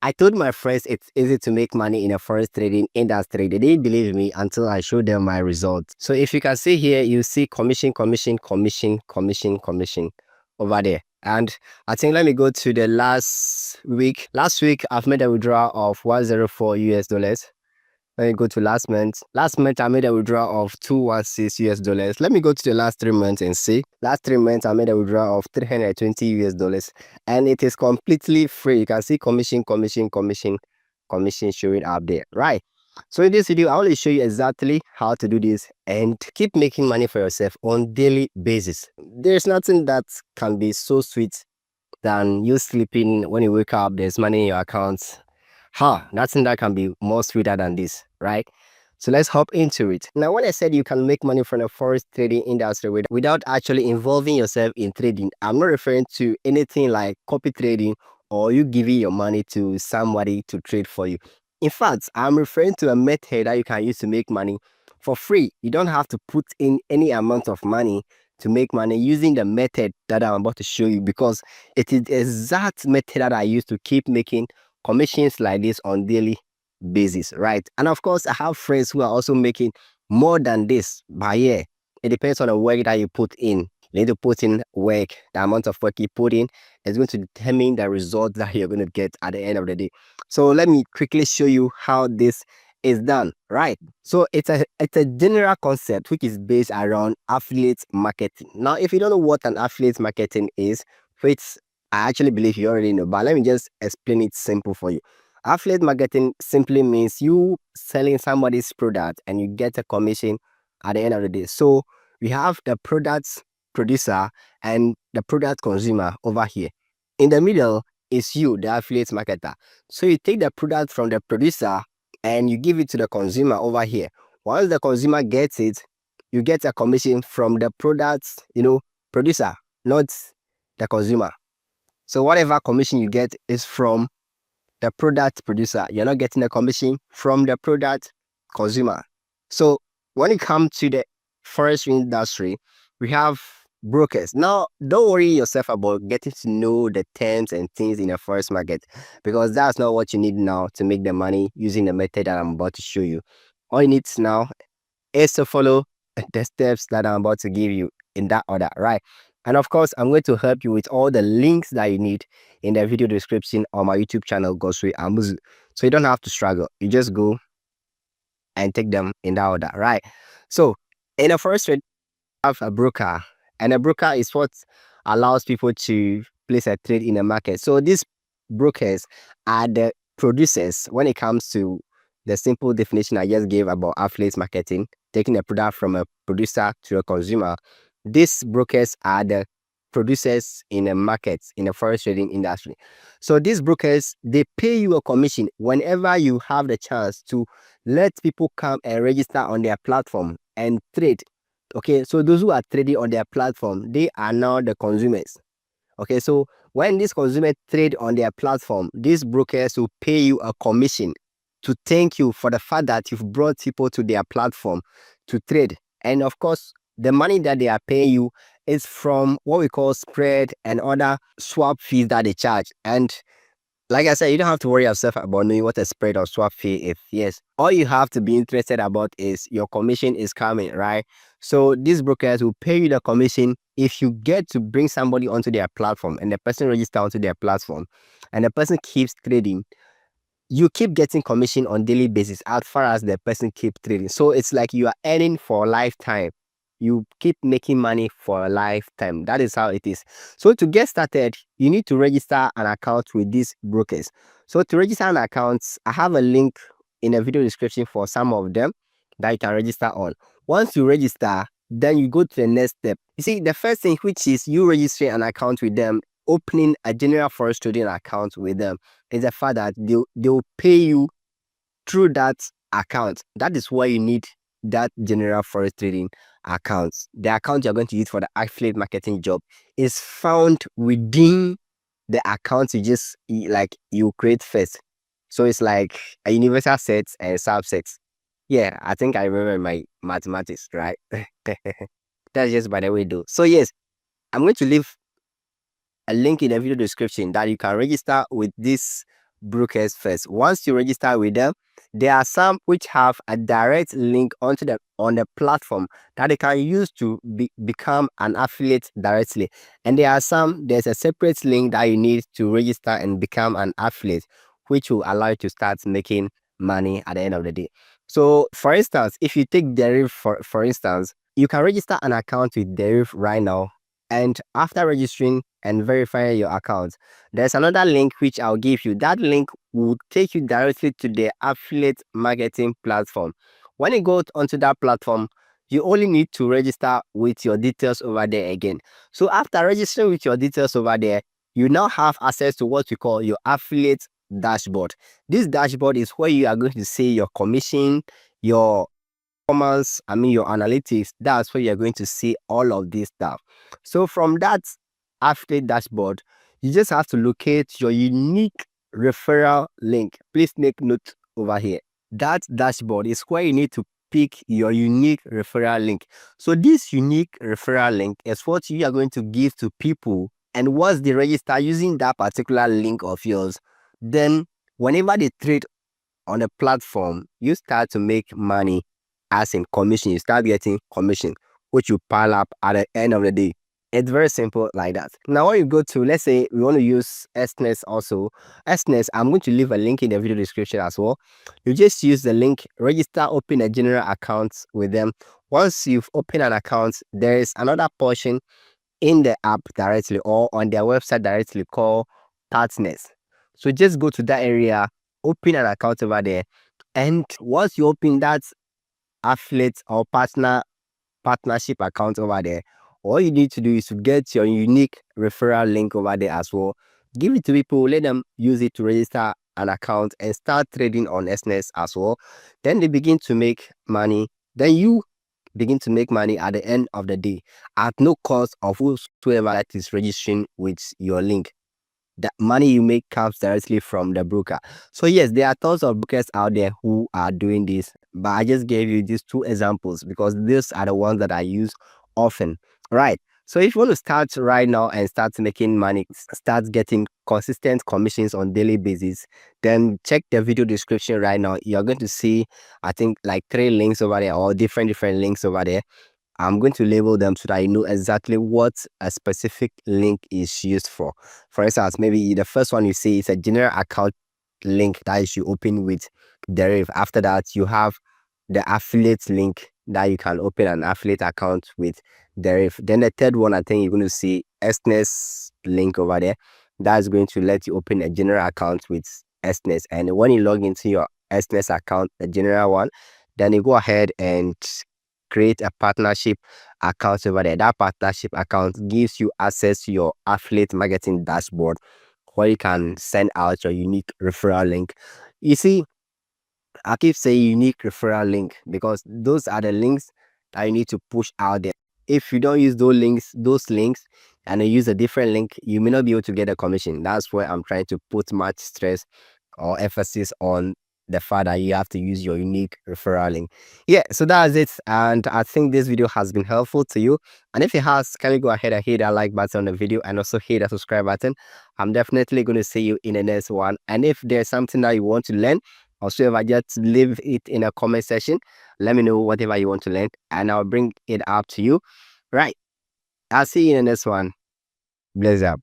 I told my friends it's easy to make money in a forex trading industry. They didn't believe me until I showed them my results. So if you can see here, you see commission, commission, commission, commission, commission over there. And I think let me go to the last week. Last week, I've made a withdrawal of 104 US dollars. Let me go to last month. Last month, I made a withdrawal of 216 US dollars. Let me go to the last 3 months and see. Last 3 months, I made a withdrawal of 320 US dollars. And it is completely free. You can see commission, commission, commission, commission showing up there, right? So in this video, I will show you exactly how to do this and keep making money for yourself on daily basis. There's nothing that can be so sweet than you sleeping when you wake up, there's money in your account. Nothing that can be more sweeter than this, right? So let's hop into it. Now, when I said you can make money from the forex trading industry without actually involving yourself in trading, I'm not referring to anything like copy trading or you giving your money to somebody to trade for you. In fact, I'm referring to a method that you can use to make money for free. You don't have to put in any amount of money to make money using the method that I'm about to show you, because it is the exact method that I use to keep making commissions like this on daily basis, right? And of course, I have friends who are also making more than this by year. It depends on the work that you put in. You need to put in work. The amount of work you put in is going to determine the result that you're going to get at the end of the day. So let me quickly show you how this is done, right? So it's a general concept which is based around affiliate marketing. Now, if you don't know what an affiliate marketing is, which I actually believe you already know, but let me just explain it simple for you. Affiliate marketing simply means you selling somebody's product and you get a commission at the end of the day. So we have the product producer and the product consumer over here. In the middle is you, the affiliate marketer. So you take the product from the producer and you give it to the consumer over here. Once the consumer gets it, you get a commission from the product, producer, not the consumer. So whatever commission you get is from the product producer. You're not getting a commission from the product consumer. So when it comes to the forex industry, we have brokers. Now, don't worry yourself about getting to know the terms and things in the forex market, because that's not what you need now to make the money using the method that I'm about to show you. All you need now is to follow the steps that I'm about to give you in that order, right? And of course, I'm going to help you with all the links that you need in the video description on my YouTube channel, Godsway 𝙍𝙾𝙈. So you don't have to struggle. You just go and take them in that order, right? So in the first trade, you have a broker, and a broker is what allows people to place a trade in the market. So these brokers are the producers when it comes to the simple definition I just gave about affiliate marketing, taking a product from a producer to a consumer. These brokers are the producers in the markets, in the forex trading industry. So these brokers, they pay you a commission whenever you have the chance to let people come and register on their platform and trade. Okay, so those who are trading on their platform, they are now the consumers. Okay, so when these consumers trade on their platform, these brokers will pay you a commission to thank you for the fact that you've brought people to their platform to trade. And of course, the money that they are paying you is from what we call spread and other swap fees that they charge. And like I said, you don't have to worry yourself about knowing what a spread or swap fee is. Yes, all you have to be interested about is your commission is coming, right? So these brokers will pay you the commission if you get to bring somebody onto their platform and the person registers onto their platform and the person keeps trading. You keep getting commission on daily basis as far as the person keeps trading. So it's like you are earning for a lifetime. You keep making money for a lifetime. That is how it is. So to get started, you need to register an account with these brokers. So to register an account, I have a link in the video description for some of them that you can register on. Once you register, then you go to the next step. You see, the first thing, which is you registering an account with them, opening a general forex trading account with them, is the fact that they'll pay you through that account. That is why you need that general forex trading account. The account you're going to use for the affiliate marketing job is found within the account you create first. So it's like a universal set and subsets. Yeah, I think I remember my mathematics, right? That's just by the way though. So yes, I'm going to leave a link in the video description that you can register with this brokers first. Once you register with them, there are some which have a direct link onto the platform that they can use to become an affiliate directly. And there are some, there's a separate link that you need to register and become an affiliate, which will allow you to start making money at the end of the day. So for instance, if you take Deriv for instance, you can register an account with Deriv right now, and after registering and verifying your account, there's another link which I'll give you. That link will take you directly to the affiliate marketing platform. When you go onto that platform, you only need to register with your details over there again. So after registering with your details over there, you now have access to what we call your affiliate dashboard. This dashboard is where you are going to see your commission, your performance, your analytics. That's where you're going to see all of this stuff. So from that affiliate dashboard, you just have to locate your unique referral link. Please make note over here. That dashboard is where you need to pick your unique referral link. So this unique referral link is what you are going to give to people, and once they register using that particular link of yours, then whenever they trade on a platform, you start to make money, as in commission. You start getting commission, which you pile up at the end of the day. It's very simple like that. Now when you go to, let's say we want to use Exness also. Exness, I'm going to leave a link in the video description as well. You just use the link, register, open a general account with them. Once you've opened an account, there is another portion in the app directly or on their website directly called Exness. So just go to that area, open an account over there, and once you open that affiliate or partnership account over there, all you need to do is to get your unique referral link over there as well. Give it to people, let them use it to register an account and start trading on Exness as well. Then they begin to make money. Then you begin to make money at the end of the day at no cost of whosoever that is registering with your link. The money you make comes directly from the broker. So yes, there are tons of brokers out there who are doing this, but I just gave you these two examples because these are the ones that I use often, right? So if you want to start right now and start making money, start getting consistent commissions on daily basis, then check the video description right now. You're going to see, I think, like 3 links over there, or different links over there. I'm going to label them so that you know exactly what a specific link is used for. For instance, maybe the first one you see is a general account link that you should open with Deriv. After that, you have the affiliate link that you can open an affiliate account with Deriv. Then the third one, I think you're going to see Exness link over there. That's going to let you open a general account with Exness. And when you log into your Exness account, the general one, then you go ahead and create a partnership account over there. That partnership account gives you access to your affiliate marketing dashboard, where you can send out your unique referral link. You see, I keep saying unique referral link because those are the links that you need to push out there. If you don't use those links and you use a different link, you may not be able to get a commission. That's where I'm trying to put much stress or emphasis on the fact that you have to use your unique referral link. Yeah, so that's it. And I think this video has been helpful to you. And if it has, kindly go ahead and hit that like button on the video and also hit that subscribe button. I'm definitely going to see you in the next one. And if there's something that you want to learn, also if I just leave it in a comment section, let me know whatever you want to learn and I'll bring it up to you. Right. I'll see you in the next one. Bless up.